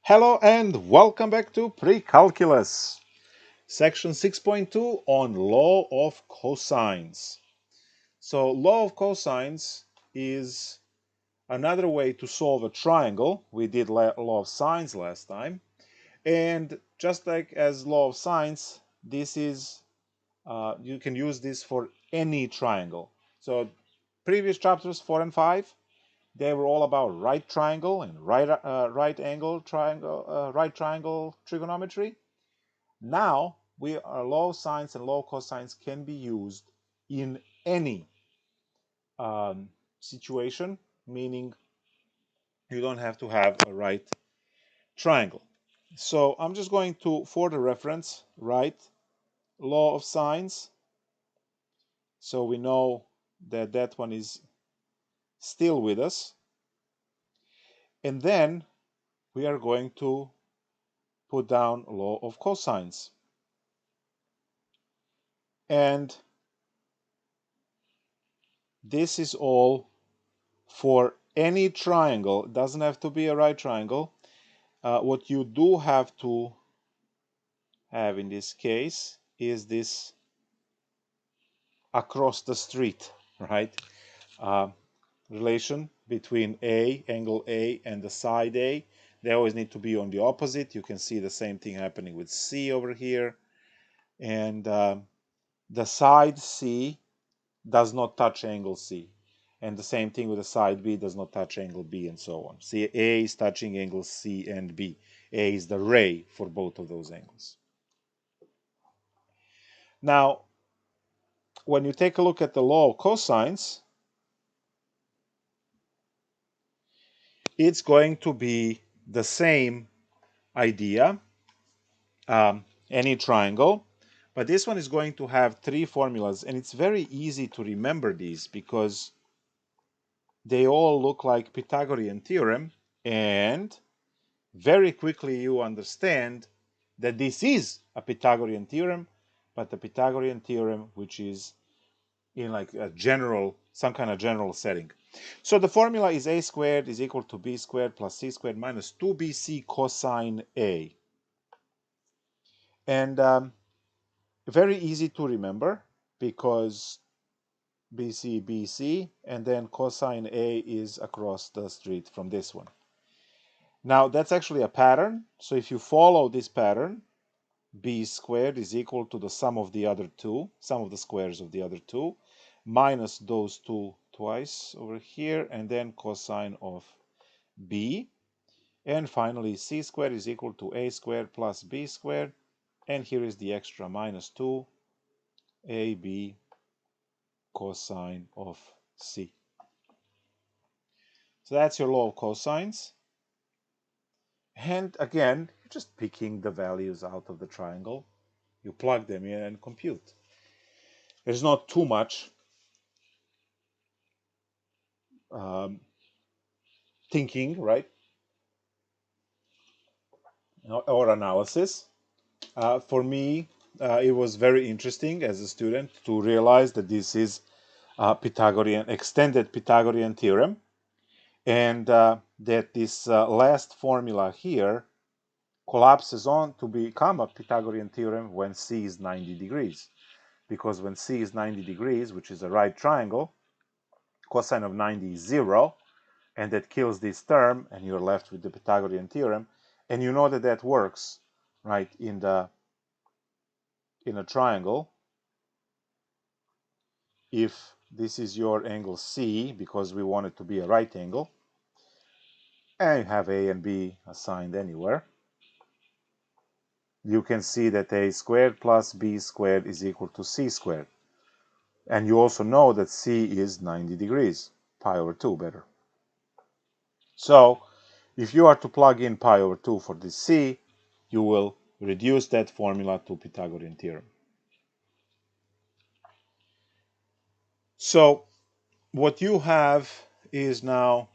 Hello and welcome back to Precalculus, section 6.2 on law of cosines. So law of cosines is another way to solve a triangle. We did law of sines last time. And just like as law of sines, this is you can use this for any triangle. So previous chapters 4 and 5, they were all about right triangle and right angle triangle, right triangle trigonometry. Now, law of sines and law of cosines can be used in any situation, meaning you don't have to have a right triangle. So I'm just going to, for the reference, write law of sines. So we know that that one is still with us. And then we are going to put down law of cosines. And this is all for any triangle. It doesn't have to be a right triangle. What you do have to have in this case is this across the street, right? Uh, relation between angle A, and the side A. They always need to be on the opposite. You can see the same thing happening with C over here. And the side C does not touch angle C. And the same thing with the side B does not touch angle B, and so on. See, A is touching angles C and B. A is the ray for both of those angles. Now, when you take a look at the law of cosines, it's going to be the same idea, any triangle, but this one is going to have three formulas, and it's very easy to remember these because they all look like Pythagorean theorem, and very quickly you understand that this is a Pythagorean theorem, but the Pythagorean theorem which is in like a general, some kind of general setting. So the formula is a squared is equal to b squared plus c squared minus 2bc cosine a. And very easy to remember because BC, and then cosine A is across the street from this one. Now that's actually a pattern. So if you follow this pattern, b squared is equal to the sum of the other two, sum of the squares of the other two, minus those two twice over here, and then cosine of b. And finally, c squared is equal to a squared plus b squared. And here is the extra minus 2 ab cosine of c. So that's your law of cosines. And again, you're just picking the values out of the triangle. You plug them in and compute. There's not too much thinking, right? Or analysis. For me, it was very interesting as a student to realize that this is Pythagorean, extended Pythagorean theorem, and that this last formula here collapses on to become a Pythagorean theorem when C is 90 degrees. Because when C is 90 degrees, which is a right triangle, cosine of 90 is 0, and that kills this term, and you're left with the Pythagorean theorem. And you know that that works, right, in a triangle. If this is your angle C, because we want it to be a right angle, and you have A and B assigned anywhere, you can see that A squared plus B squared is equal to C squared. And you also know that C is 90 degrees, pi over 2 better. So if you are to plug in pi over 2 for this C, you will reduce that formula to Pythagorean theorem. So what you have is now,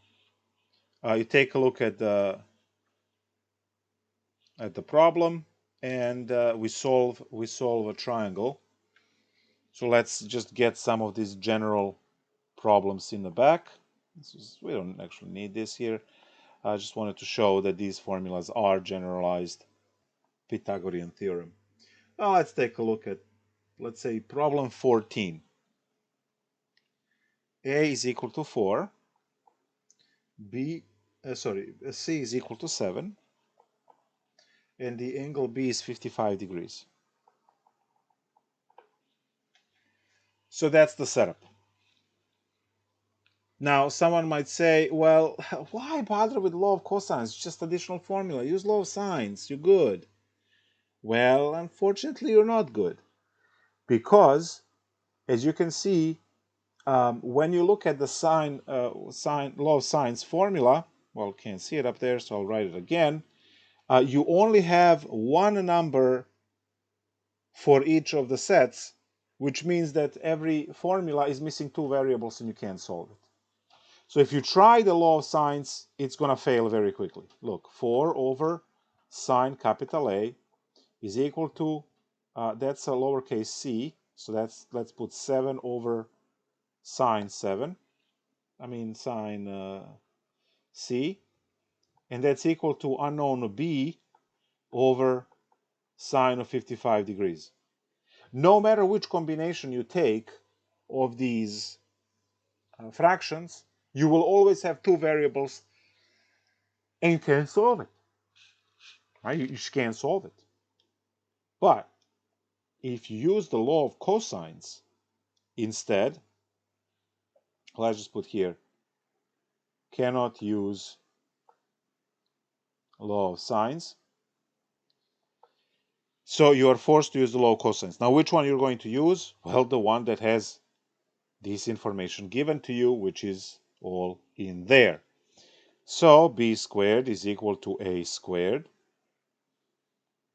you take a look at the problem, and we solve a triangle. So let's just get some of these general problems in the back. We don't actually need this here. I just wanted to show that these formulas are generalized Pythagorean theorem. Now let's take a look at, let's say, problem 14. A is equal to 4, C is equal to 7, and the angle B is 55 degrees. So that's the setup. Now, someone might say, well, why bother with law of cosines? It's just additional formula. Use law of sines. You're good. Well, unfortunately, you're not good. Because, as you can see, when you look at the law of sines formula, well, can't see it up there, so I'll write it again. You only have one number for each of the sets, which means that every formula is missing two variables and you can't solve it. So if you try the law of sines, it's going to fail very quickly. Look, 4 over sine capital A is equal to, that's a lowercase c, so let's put 7 over sine sine c, and that's equal to unknown b over sine of 55 degrees. No matter which combination you take of these fractions, you will always have two variables and you can't solve it. Right? You just can't solve it. But if you use the law of cosines instead, let's just put here, cannot use law of sines. So you are forced to use the law of cosines. Now, which one you're going to use? Well, the one that has this information given to you, which is all in there. So b squared is equal to a squared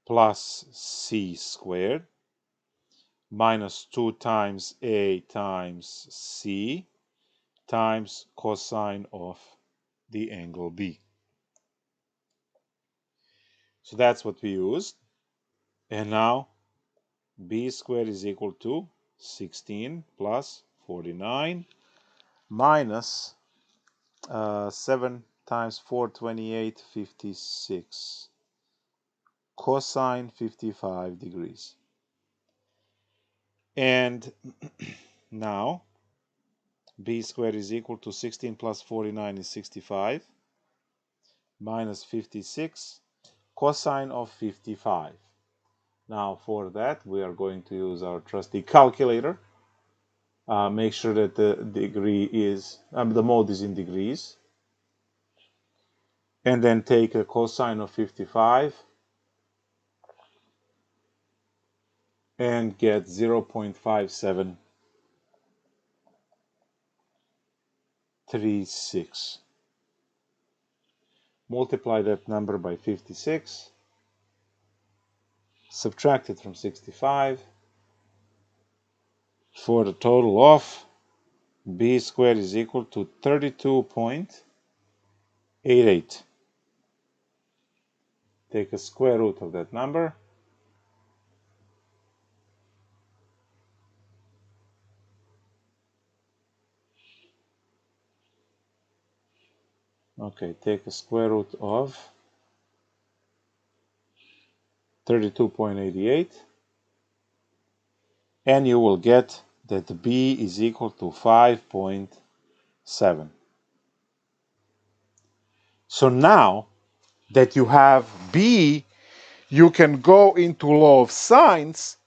plus c squared minus 2 times a times c times cosine of the angle B. So that's what we used. And now B squared is equal to 16 plus 49 minus 7 times 4, 28, 56. Cosine 55 degrees. And now B squared is equal to 16 plus 49 is 65 minus 56 cosine of 55. Now for that we are going to use our trusty calculator. Make sure that the mode is in degrees. And then take a cosine of 55 and get 0.5736. Multiply that number by 56. Subtract it from 65 for the total of b squared is equal to 32.88. Take a square root of that number. Okay, take a square root of 32.88 and you will get that b is equal to 5.7. So now that you have b, you can go into law of sines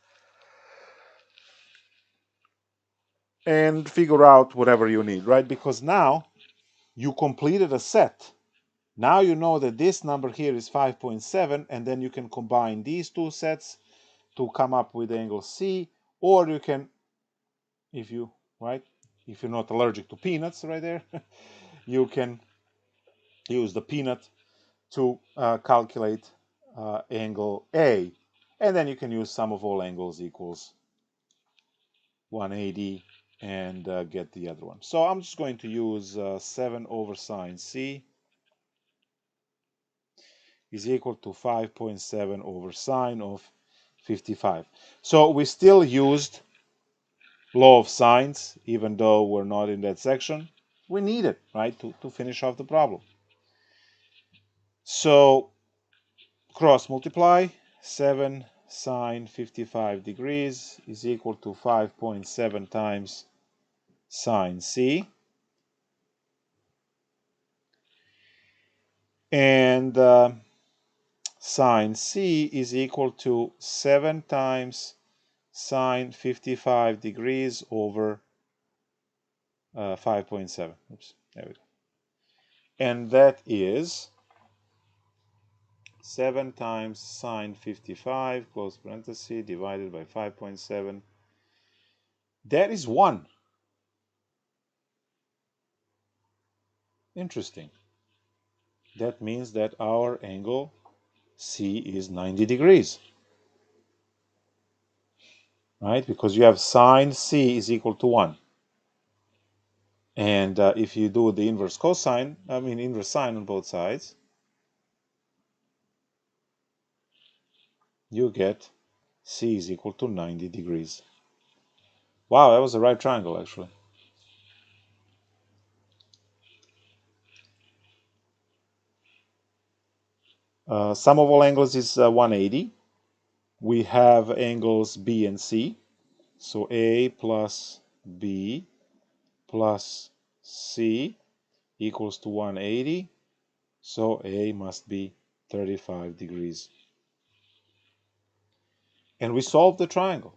and figure out whatever you need, right? Because now you completed a set. Now you know that this number here is 5.7, and then you can combine these two sets to come up with angle C, or you can, if you're not allergic to peanuts right there, you can use the peanut to calculate angle A, and then you can use sum of all angles equals 180 and get the other one. So I'm just going to use 7 over sine C is equal to 5.7 over sine of 55. So we still used law of sines, even though we're not in that section. We need it, right, to finish off the problem. So cross multiply, 7 sine 55 degrees is equal to 5.7 times sine C. And sine C is equal to 7 times sine 55 degrees over 5.7. Oops, there we go. And that is 7 times sine 55, close parenthesis, divided by 5.7. That is 1. Interesting. That means that our angle C is 90 degrees. Right? Because you have sine C is equal to 1. And if you do the inverse cosine, inverse sine on both sides, you get C is equal to 90 degrees. Wow, that was a right triangle, actually. Sum of all angles is 180. We have angles B and C. So A plus B plus C equals to 180. So A must be 35 degrees. And we solve the triangle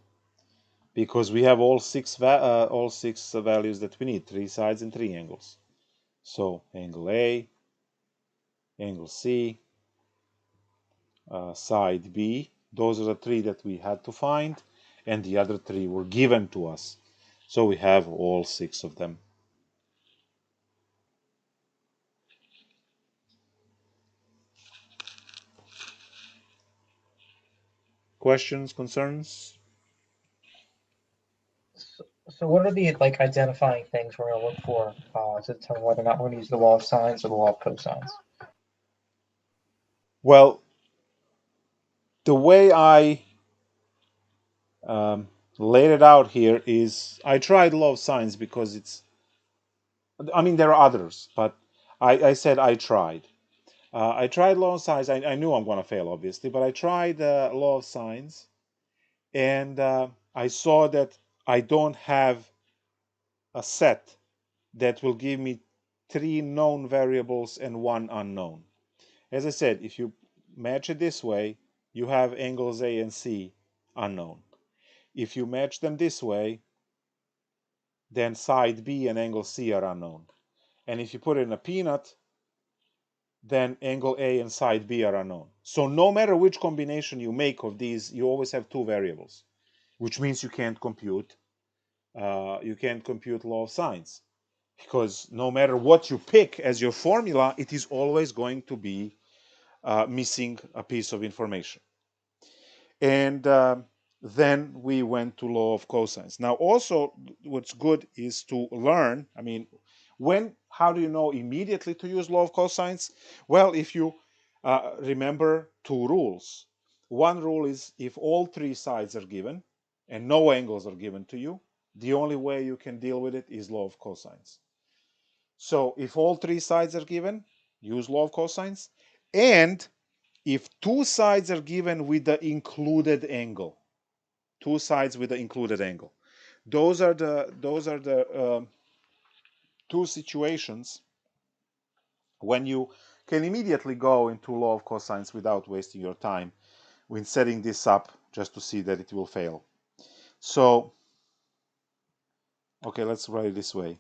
because we have all six values that we need, 3 sides and 3 angles. So angle A, angle C, side B, those are the 3 that we had to find, and the other 3 were given to us. So we have all 6 of them. Questions, concerns? So what are the identifying things we're going to look for to determine whether or not we're going to use the law of sines or the law of cosines? Well, the way I laid it out here is I tried law of sines because there are others, but I said I tried. I tried law of sines. I knew I'm going to fail, obviously, but I tried law of sines, and I saw that I don't have a set that will give me 3 known variables and 1 unknown. As I said, if you match it this way, you have angles A and C unknown. If you match them this way, then side B and angle C are unknown. And if you put it in a peanut, then angle A and side B are unknown. So no matter which combination you make of these, you always have 2 variables, which means you can't compute law of sines, because no matter what you pick as your formula, it is always going to be missing a piece of information. And then we went to law of cosines. Now, also, what's good is to learn. How do you know immediately to use law of cosines? Well, if you remember 2 rules. One rule is if all 3 sides are given and no angles are given to you, the only way you can deal with it is law of cosines. So if all 3 sides are given, use law of cosines. And if 2 sides are given with the included angle, 2 sides with the included angle, those are the 2 situations when you can immediately go into law of cosines without wasting your time when setting this up just to see that it will fail. So, okay, let's write it this way.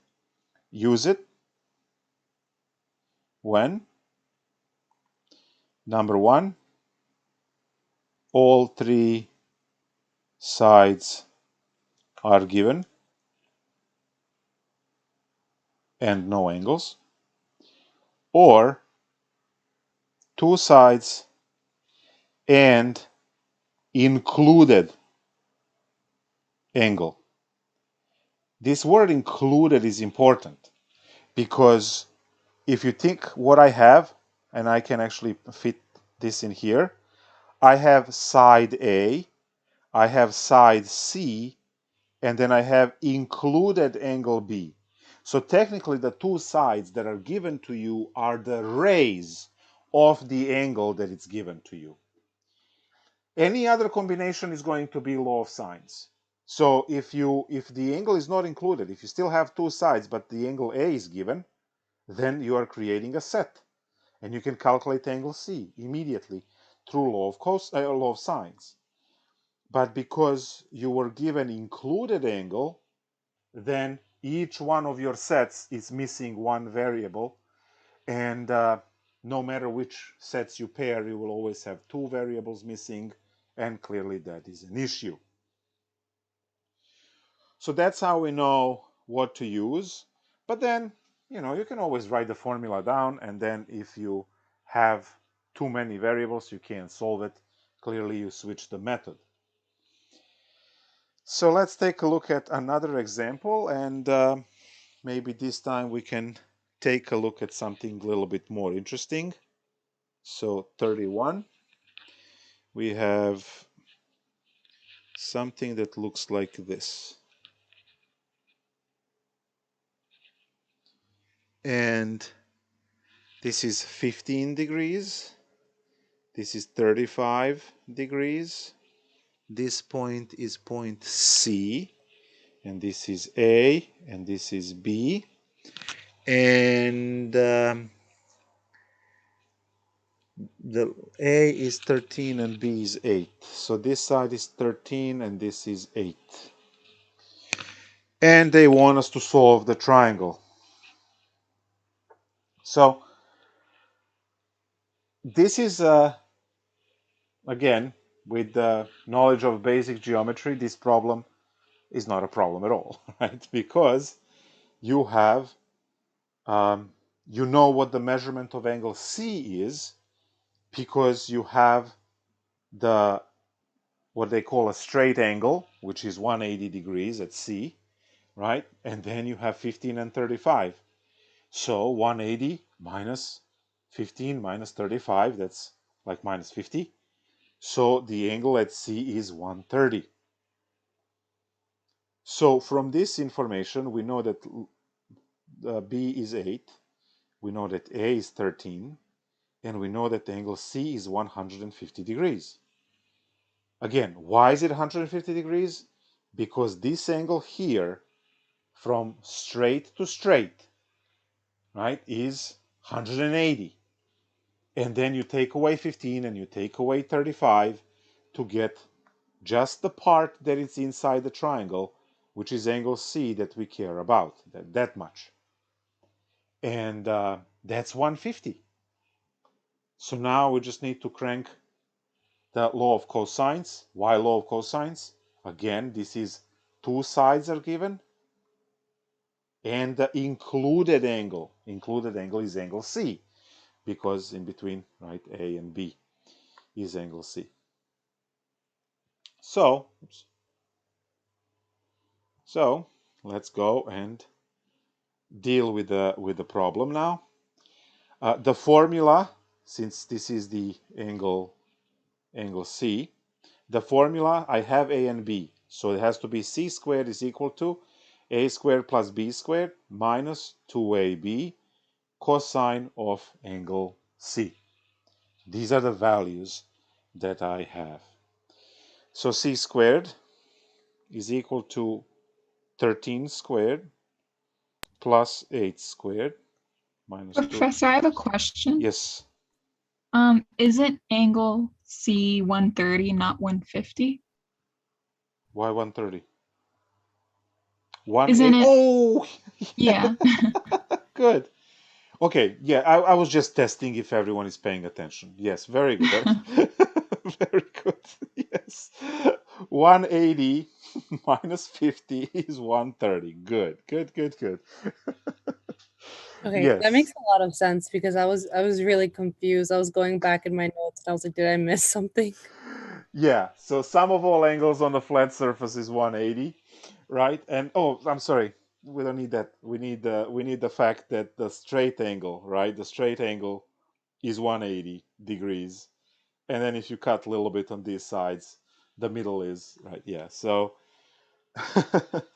Use it when, number 1, all 3 sides are given and no angles, or 2 sides and included angle. This word included is important because if you think what I have, and I can actually fit this in here, I have side A, I have side C, and then I have included angle B. So technically the 2 sides that are given to you are the rays of the angle that it's given to you. Any other combination is going to be law of sines. So if the angle is not included, if you still have two sides but the angle A is given, then you are creating a set, and you can calculate angle C immediately through law of sines. But because you were given included angle, then each one of your sets is missing one variable, and no matter which sets you pair, you will always have two variables missing, and clearly that is an issue. So that's how we know what to use. But then, you can always write the formula down, and then if you have too many variables, you can't solve it. Clearly, you switch the method. So let's take a look at another example, and maybe this time we can take a look at something a little bit more interesting. So 31, we have something that looks like this. And this is 15 degrees. This is 35 degrees. This point is point C, and this is A, and this is B. And the A is 13 and B is 8. So this side is 13 and this is 8. And they want us to solve the triangle. So this is, again, with the knowledge of basic geometry, this problem is not a problem at all, right? Because you have, you know what the measurement of angle C is, because you have the what they call a straight angle, which is 180 degrees at C, right? And then you have 15 and 35. So 180 minus 15 minus 35, that's like minus 50. So the angle at C is 130. So from this information, we know that B is 8, we know that A is 13, and we know that the angle C is 150 degrees. Again, why is it 150 degrees? Because this angle here, from straight to straight, right, is 180. And then you take away 15 and you take away 35 to get just the part that is inside the triangle, which is angle C that we care about, that much. And that's 150. So now we just need to crank the law of cosines. Why law of cosines? Again, this is two sides are given, and the included angle is angle C, because in between, right, A and B is angle C. So let's go and deal with the problem now. The formula, since this is the angle C, the formula, I have A and B, so it has to be C squared is equal to A squared plus B squared minus 2AB cosine of angle C. These are the values that I have. So C squared is equal to 13 squared plus 8 squared minus 2. Professor, I have a question. Yes. Isn't angle C 130, not 150? Why 130? Isn't it? Oh, Yeah. good. Okay, yeah, I was just testing if everyone is paying attention. Yes, very good. Very good. Yes. 180 minus 50 is 130. Good, good, good, good. Okay, Yes. that makes a lot of sense because I was really confused. I was going back in my notes and I was like, did I miss something? Yeah, so sum of all angles on the flat surface is 180, right? And oh, I'm sorry, we don't need that. We need the fact that the straight angle, right? The straight angle is 180 degrees. And then if you cut a little bit on these sides, the middle is, right? Yeah. So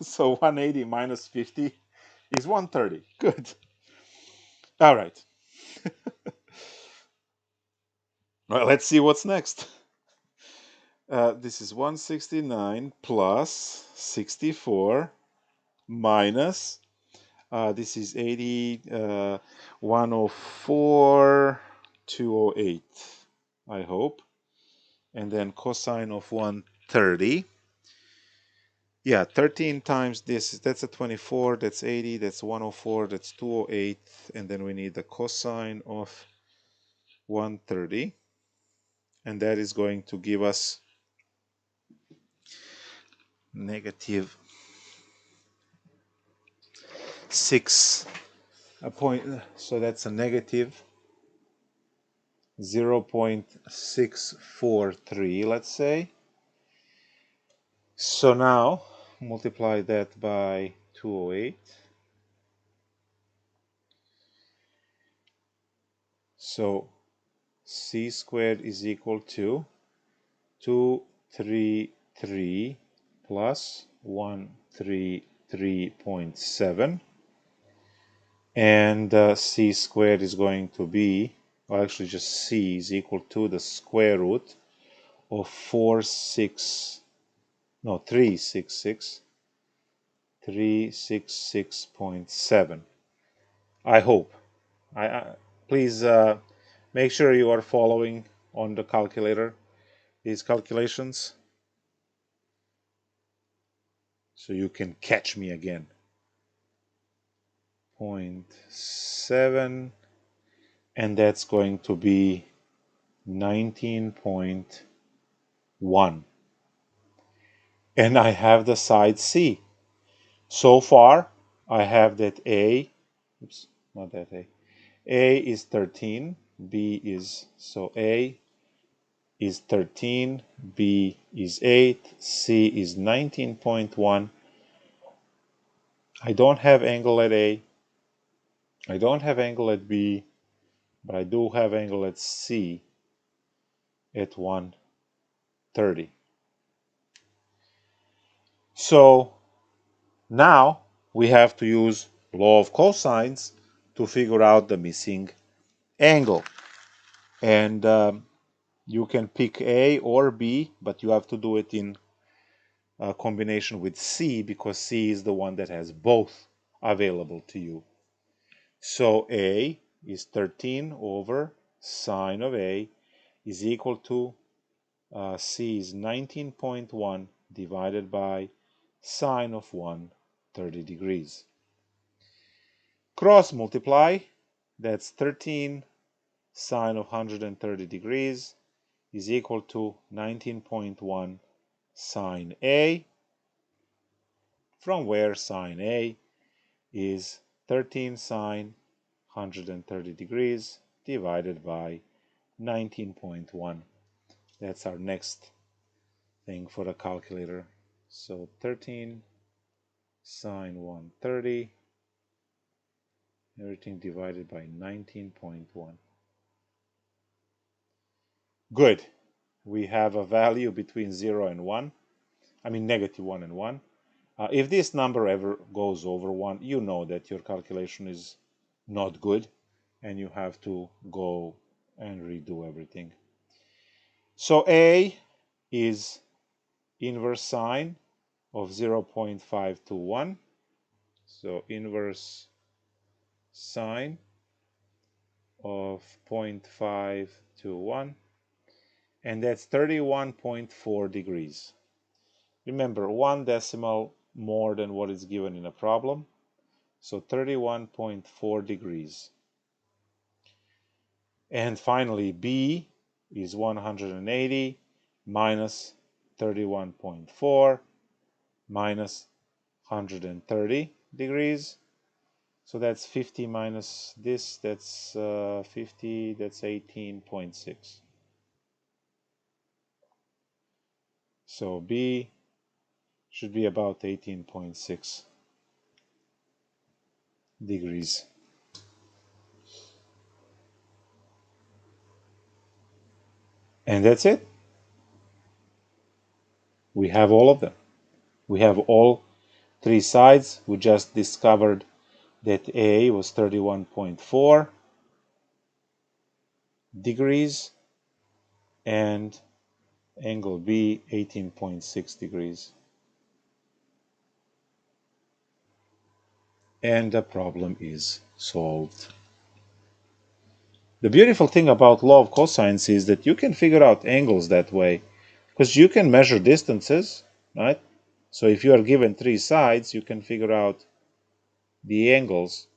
so 180 minus 50 is 130. Good. All right. Well, let's see what's next. This is 169 plus 64 minus, this is 80, 104, 208, I hope. And then cosine of 130. Yeah, 13 times this, that's a 24, that's 80, that's 104, that's 208. And then we need the cosine of 130. And that is going to give us negative 6 a point. So that's a negative 0.643, let's say. So now multiply that by 208. So c squared is equal to 233 plus 133.7. And c squared is going to be, well, actually just c is equal to the square root of 366.7. I hope. Please make sure you are following on the calculator these calculations so you can catch me again. 0.7, and that's going to be 19.1. And I have the side C. So far, I have that A, oops, not that A is 13, B is, so A is 13, B is 8, C is 19.1. I don't have angle at A, I don't have angle at B, but I do have angle at C at 130. So now we have to use law of cosines to figure out the missing angle. And you can pick A or B, but you have to do it in combination with C because C is the one that has both available to you. So A is 13 over sine of A is equal to C is 19.1 divided by sine of 130 degrees. Cross multiply, that's 13 sine of 130 degrees is equal to 19.1 sine A, from where sine A is 13 sine 130 degrees divided by 19.1. That's our next thing for the calculator. So 13 sine 130, everything divided by 19.1. Good. We have a value between 0 and 1. I mean negative 1 and 1. If this number ever goes over 1, you know that your calculation is not good and you have to go and redo everything. So A is inverse sine of 0.521. So inverse sine of 0.521, and that's 31.4 degrees. Remember, 1 decimal more than what is given in a problem. So 31.4 degrees. And finally, B is 180 minus 31.4 minus 130 degrees. So that's 50 minus this, that's 50, that's 18.6. So B should be about 18.6 degrees. And that's it. We have all of them. We have all three sides. We just discovered that A was 31.4 degrees and angle B 18.6 degrees. And the problem is solved. The beautiful thing about law of cosines is that you can figure out angles that way, because you can measure distances, right? So if you are given three sides, you can figure out the angles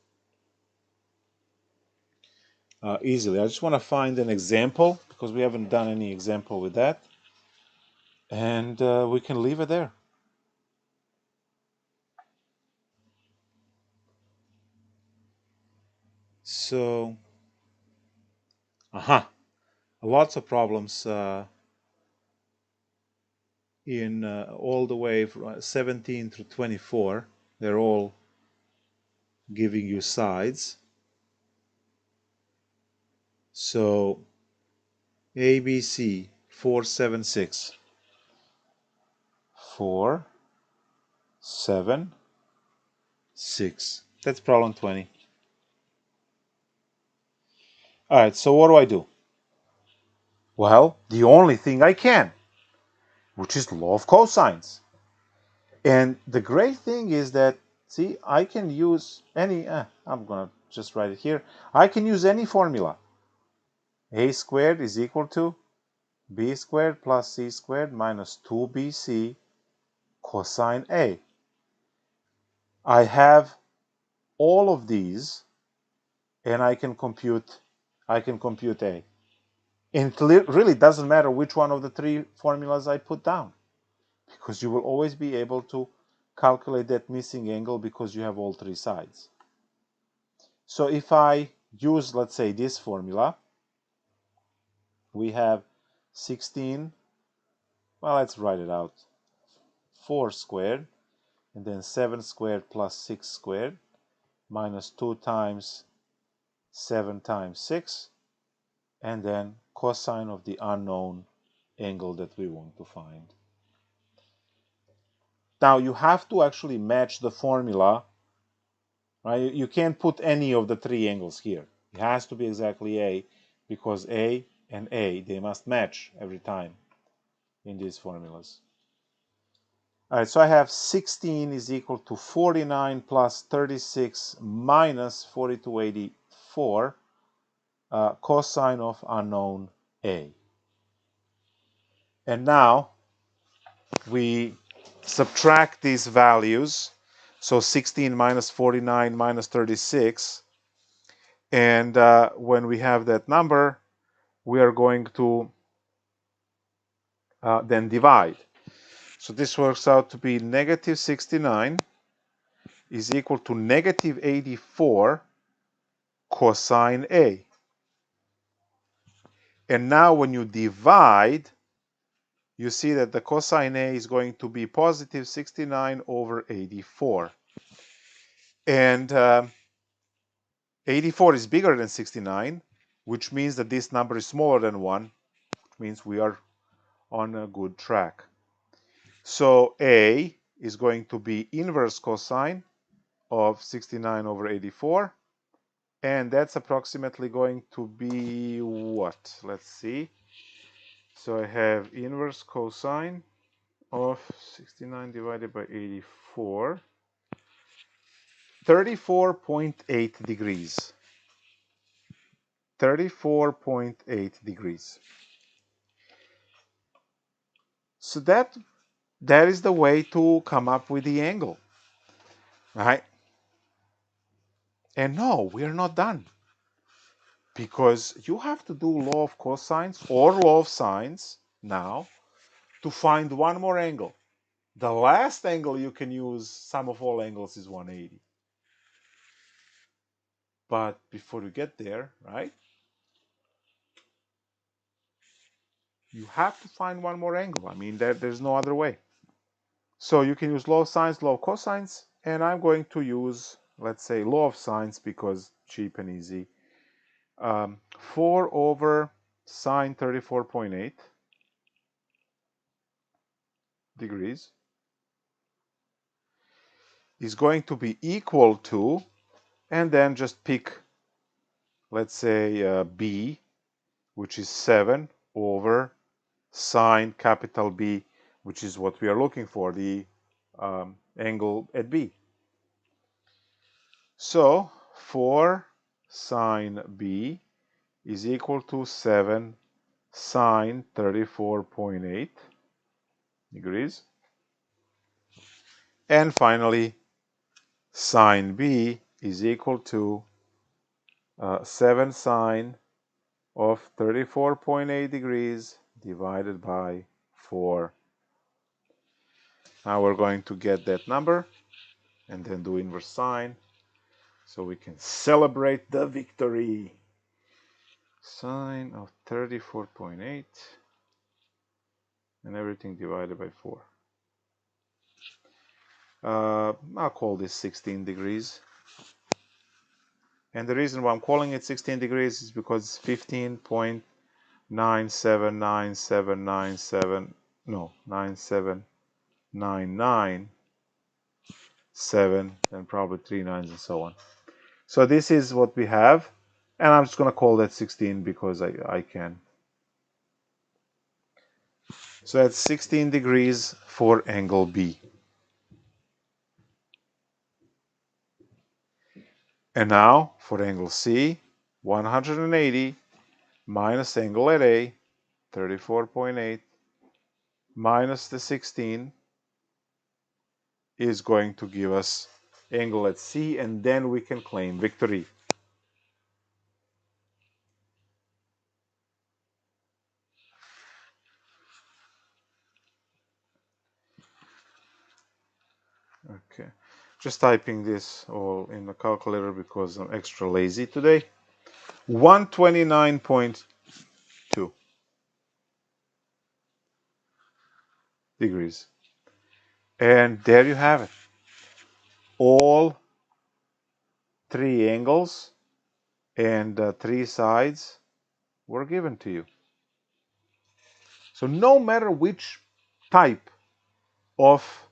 easily. I just want to find an example, because we haven't done any example with that, and we can leave it there. So, lots of problems in all the way from 17 through 24. They're all giving you sides. So ABC 476. 4, 7, 6. That's problem 20. All right, so what do? Well, the only thing I can, which is law of cosines. And the great thing is that, see, I can use any, I'm going to just write it here. I can use any formula. A squared is equal to B squared plus C squared minus 2BC cosine A. I have all of these, and I can compute A. And it really doesn't matter which one of the three formulas I put down, because you will always be able to calculate that missing angle because you have all three sides. So if I use, let's say, this formula, we have 16, well, let's write it out, 4 squared, and then 7 squared plus 6 squared, minus 2 times 7 times 6, and then cosine of the unknown angle that we want to find. Now you have to actually match the formula, right? You can't put any of the three angles here. It has to be exactly A, because A and A, they must match every time in these formulas. All right, so I have 16 is equal to 49 plus 36 minus 4284, cosine of unknown A. And now we subtract these values. So 16 minus 49 minus 36. And when we have that number, we are going to then divide. So this works out to be negative 69 is equal to negative 84 cosine A. And now when you divide, you see that the cosine A is going to be positive 69 over 84. And 84 is bigger than 69, which means that this number is smaller than 1, which means we are on a good track. So A is going to be inverse cosine of 69 over 84, and that's approximately going to be what? Let's see. So I have inverse cosine of 69 divided by 84, 34.8 degrees. 34.8 degrees. So that is the way to come up with the angle, right? And no, we are not done, because you have to do law of cosines or law of sines now to find one more angle. The last angle you can use, sum of all angles, is 180. But before you get there, right, you have to find one more angle. I mean, there's no other way. So you can use law of sines, law of cosines, and I'm going to use, let's say, law of sines because cheap and easy. 4 over sine 34.8 degrees is going to be equal to, and then just pick, let's say, B, which is 7 over sine capital B, which is what we are looking for, the angle at B. So 4 sine B is equal to 7 sine 34.8 degrees. And finally, sine B is equal to 7 sine of 34.8 degrees divided by 4. Now we're going to get that number and then do inverse sine so we can celebrate the victory. Sine of 34.8 and everything divided by 4. I'll call this 16 degrees. And the reason why I'm calling it 16 degrees is because it's 15.9797997, no, 97997, and probably 3 nines and so on. So this is what we have, and I'm just going to call that 16 because I can. So that's 16 degrees for angle B. And now for angle C, 180 minus angle at A, 34.8, minus the 16 is going to give us angle at C, and then we can claim victory. Okay, just typing this all in the calculator because I'm extra lazy today. 129.2 degrees. And there you have it. All 3 angles and 3 sides were given to you. So no matter which type of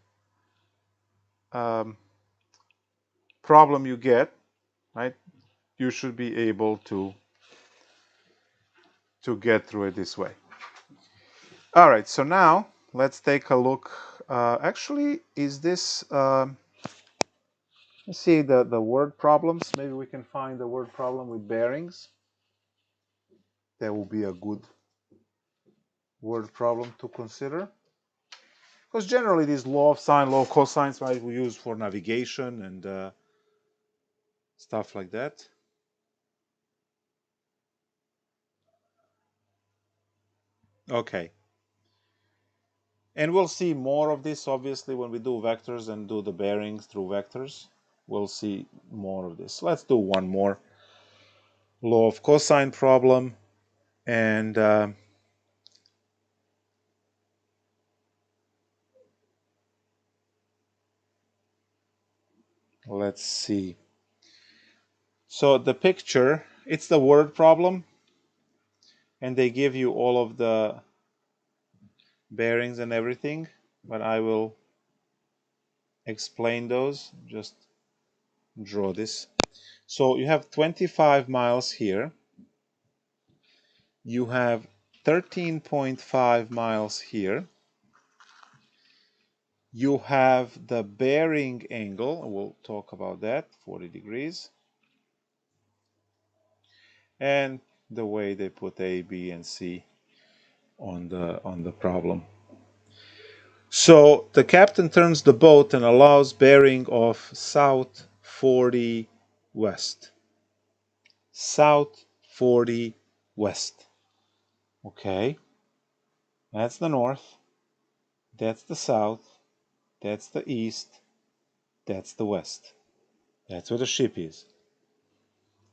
problem you get, right, you should be able to get through it this way. All right, so now let's take a look. Actually, is this, let's see the word problems. Maybe we can find the word problem with bearings. That will be a good word problem to consider. Because generally these law of sine, law of cosines, right, we use for navigation and stuff like that. Okay. And we'll see more of this, obviously, when we do vectors and do the bearings through vectors. We'll see more of this. Let's do one more law of cosine problem. And let's see. So the picture, it's the word problem. And they give you all of the bearings and everything. But I will explain those. Just draw this. So you have 25 miles here. You have 13.5 miles here. You have the bearing angle, we'll talk about that, 40 degrees. And the way they put A, B, and C on the problem. So the captain turns the boat and allows bearing of south 40 west. South 40 west. Okay. That's the north. That's the south. That's the east. That's the west. That's where the ship is.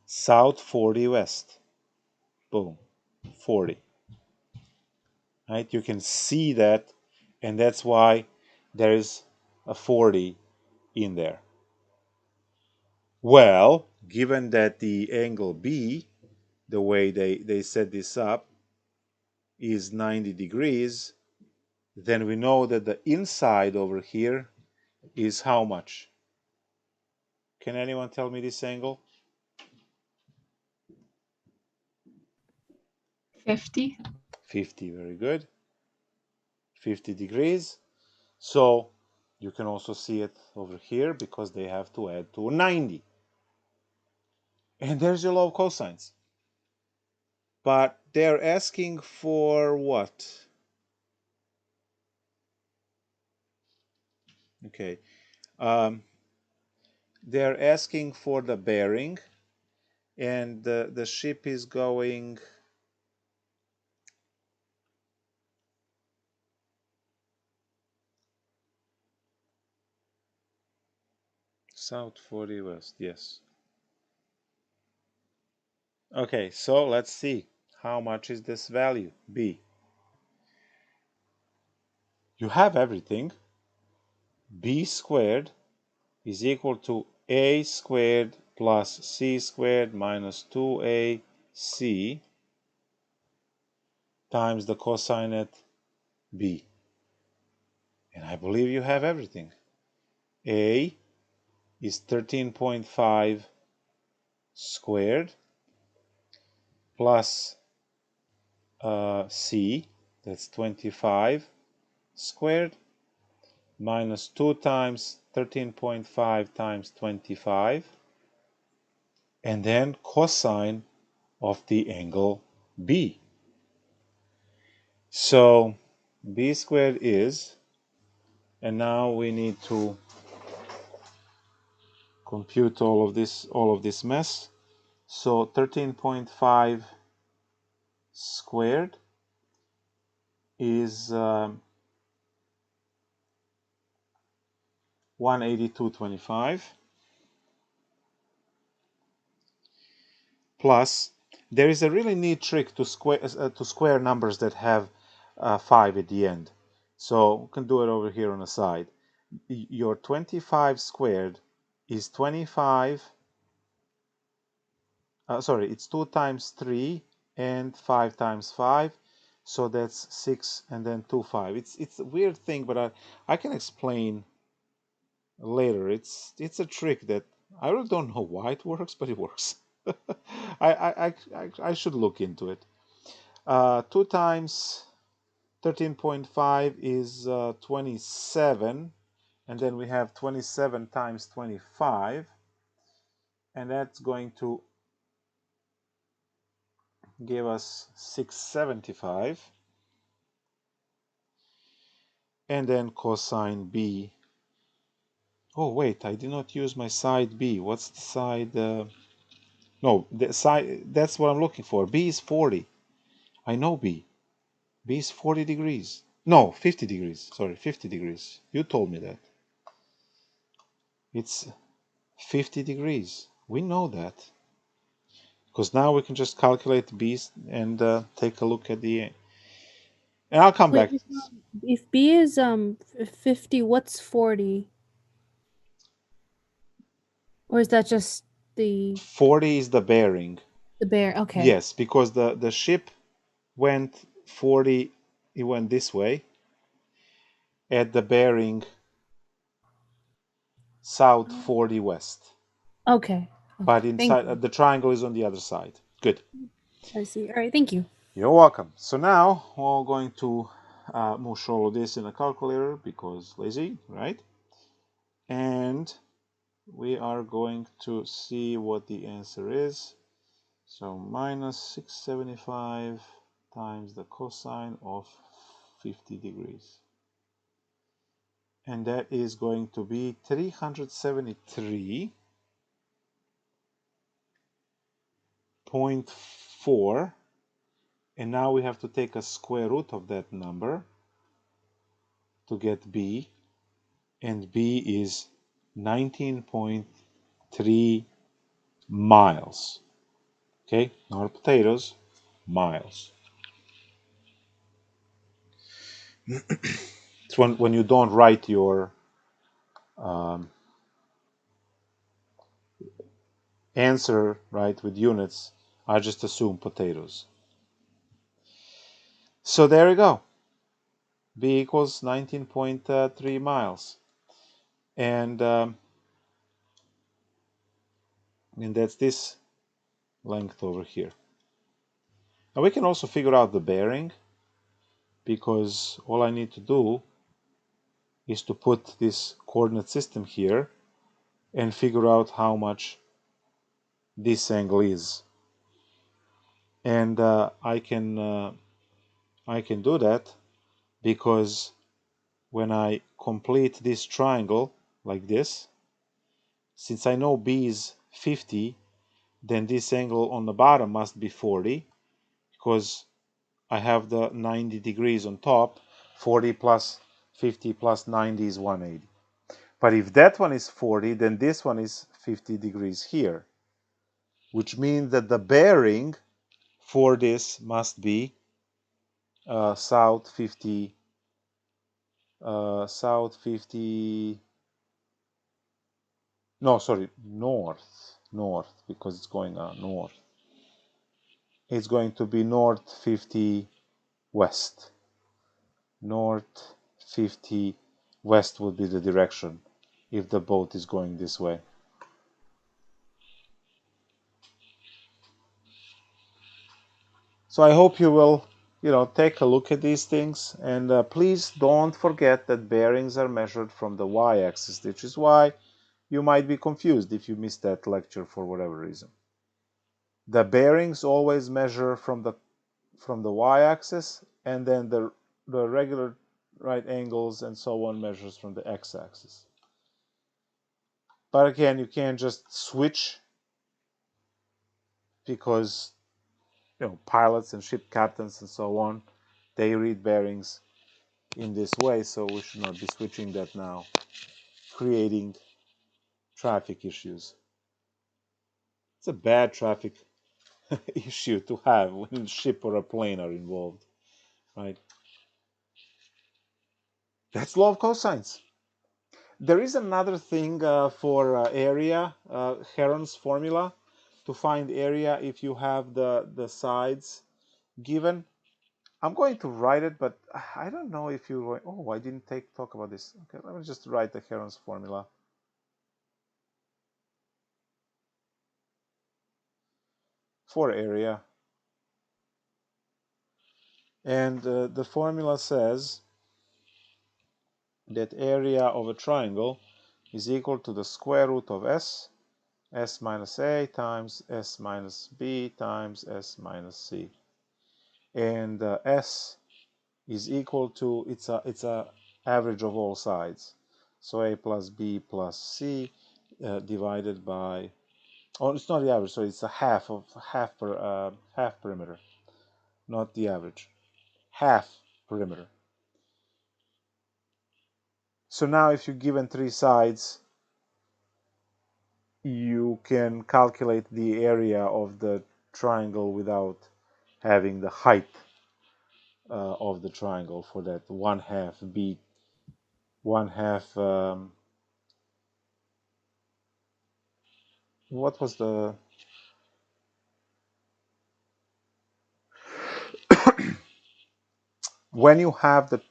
South 40 west. Boom. 40. Right? You can see that, and that's why there is a 40 in there. Well, given that the angle B, the way they set this up, is 90 degrees, then we know that the inside over here is how much? Can anyone tell me this angle? 50. 50, very good. 50 degrees. So you can also see it over here because they have to add to 90. And there's your law of cosines. But they're asking for what? Okay. They're asking for the bearing, and the ship is going south 40 west. Yes. Okay, so let's see. How much is this value? B. You have everything. B squared is equal to A squared plus C squared minus 2AC times the cosine at B. And I believe you have everything. A is 13.5 squared plus C, that's 25 squared, minus 2 times 13.5 times 25, and then cosine of the angle B. So B squared is, and now we need to compute all of this mess. So 13.5 squared is 182.25 plus, there is a really neat trick to square numbers that have 5 at the end. So we can do it over here on the side. Your 25 squared is 25, it's 2 times 3 and 5 times 5. So that's 6 and then 2, 5. It's a weird thing, but I can explain later. It's a trick that I really don't know why it works, but it works. I should look into it. 2 times 13.5 is 27, and then we have 27 times 25, and that's going to give us 675, and then cosine B. Oh wait, I did not use my side B. What's the side? No, the side, that's what I'm looking for. B is 40. I know B. B is 40 degrees. No, 50 degrees. Sorry, 50 degrees. You told me that. It's 50 degrees. We know that. Because now we can just calculate B and take a look at the... And I'll come Wait, back. if B is 50, what's 40? Or is that just the 40 is the bearing. bear? Okay. Yes, because the ship went 40, it went this way, at the bearing south 40 west. Okay. But Thank inside, you. the triangle is on the other side. Good. I see. All right, thank you. You're welcome. So now we're going to mush all of this in a calculator because lazy, right? And we are going to see what the answer is. So minus 675 times the cosine of 50 degrees. And that is going to be 373.4. And now we have to take a square root of that number to get B. And B is 19.3 miles. Okay, not potatoes, miles. It's when you don't write your answer right with units, I just assume potatoes. So there you go. B equals 19.3 miles. And that's this length over here. Now we can also figure out the bearing. because all I need to do is to put this coordinate system here and figure out how much this angle is. And I can do that because when I complete this triangle like this, since I know B is 50, then this angle on the bottom must be 40, because I have the 90 degrees on top. 40 plus 50 plus 90 is 180. But if that one is 40, then this one is 50 degrees here, which means that the bearing for this must be south 50, no, sorry, north, because it's going north. It's going to be north 50 west. North 50 west would be the direction if the boat is going this way. So I hope you will, take a look at these things, and please don't forget that bearings are measured from the y-axis, which is why you might be confused if you missed that lecture for whatever reason. The bearings always measure from the y-axis, and then the regular right angles and so on measures from the x-axis. But again, you can't just switch, because pilots and ship captains and so on, they read bearings in this way, so we should not be switching that now, creating traffic issues. It's a bad traffic issue to have when a ship or a plane are involved, right? That's law of cosines. There is another thing for area, Heron's formula, to find area if you have the sides given. I'm going to write it, but I don't know if you... Oh, I didn't talk about this. Okay, let me just write the Heron's formula. For area. And the formula says that area of a triangle is equal to the square root of s minus a times s minus b times s minus c. And s is equal to, it's a average of all sides. So a plus b plus c divided by, oh, it's not the average, so it's a half perimeter, not the average, half perimeter. So now if you're given three sides, you can calculate the area of the triangle without having the height of the triangle for that 1/2 b, 1/2, what was the... When you have the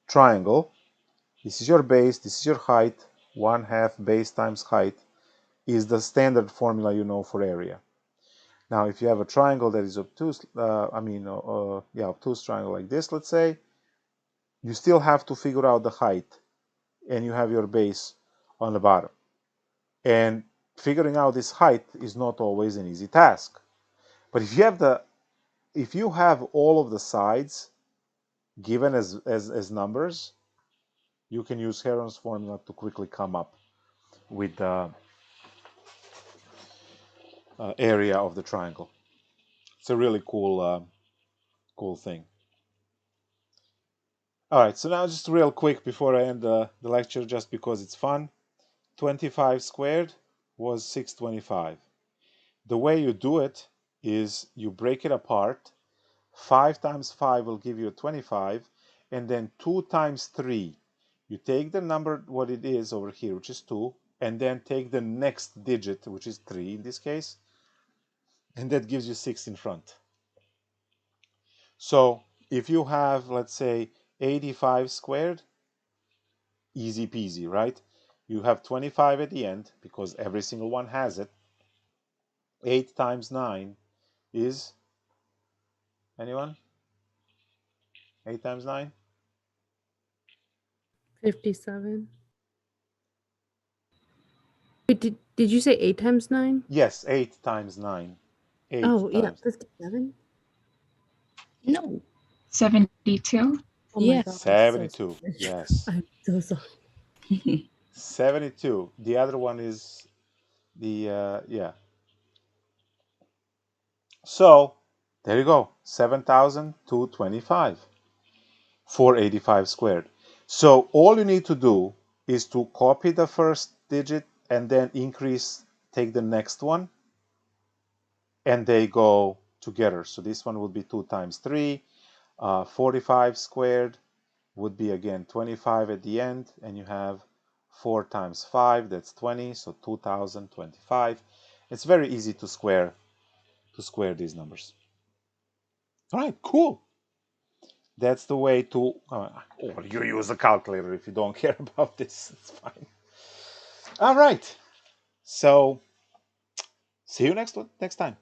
triangle, this is your base, this is your height, 1/2 base times height is the standard formula for area. Now, if you have a triangle that is obtuse, obtuse triangle like this, let's say, you still have to figure out the height, and you have your base on the bottom. And figuring out this height is not always an easy task. But if you have all of the sides given as numbers, you can use Heron's formula to quickly come up with the area of the triangle. It's a really cool thing. All right, so now just real quick before I end the lecture, just because it's fun. 25 squared was 625. The way you do it is you break it apart. 5 times 5 will give you a 25, and then 2 times 3. You take the number, what it is over here, which is 2, and then take the next digit, which is 3 in this case, and that gives you 6 in front. So if you have, let's say, 85 squared, easy peasy, right? You have 25 at the end, because every single one has it. 8 times 9 is, anyone? 8 times 9? 57. Wait, did you say 8 times 9? Yes, 8 times 9. 8 Oh, yeah, times 57? No. 72. Oh my Yes. god. 72. Yes. I'm so sorry. 72. The other one is the, yeah. So, there you go. 7,225. 485 squared. So, all you need to do is to copy the first digit and then increase, take the next one, and they go together. So, this one would be 2 times 3. 45 squared would be again 25 at the end, and you have 4 times 5, that's 20, so 2025. It's very easy to square these numbers. All right, cool. That's the way to, or you use a calculator if you don't care about this, it's fine. All right, so see you next time.